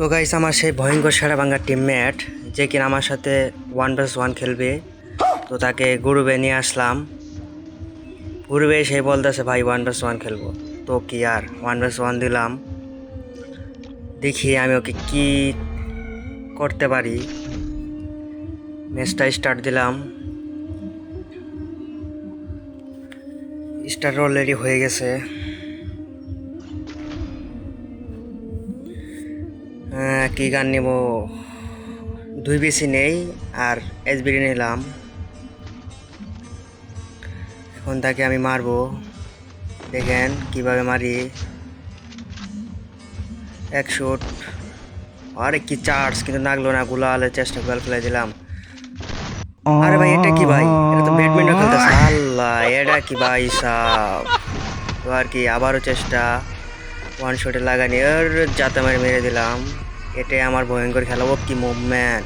তো গাইস আমার সেই ভয়ঙ্কর সেরা বাংলার টিমমেট যে কিনা আমার সাথে 1 vs 1 খেলবে। তো তাকে গ্রুপে নিয়ে আসলাম। গ্রুপে সে বলতেছে ভাই 1 vs 1 খেলবো। তো কি আর 1 vs 1 দিলাম, দেখি আমি ওকে কি করতে পারি। ম্যাচটা স্টার্ট দিলাম, স্টার্ট অলরেডি হয়ে গেছে। কি গান নেব, 2 বেশি নেই আর এসবিডি নিলাম। এখন তাকে আমি মারবো, দেখেন কিভাবে মারি। এক শুট, আরে কি চার্জ, কিন্তু লাগলো না। গুলালের চেষ্টা করে ফেলে দিলাম। আরে ভাই এটা কি ভাই, এটা তো ব্যাডমিন্টন খেলতেছে। আল্লাহ, এটা কি ভাই সাব। তো আর কি আবারও চেষ্টা, ওয়ান শটে লাগানি আর যাতে মেরে দিলাম। এটাই আমার ভয়ঙ্কর খেলা। ও কি মুভমেন্ট!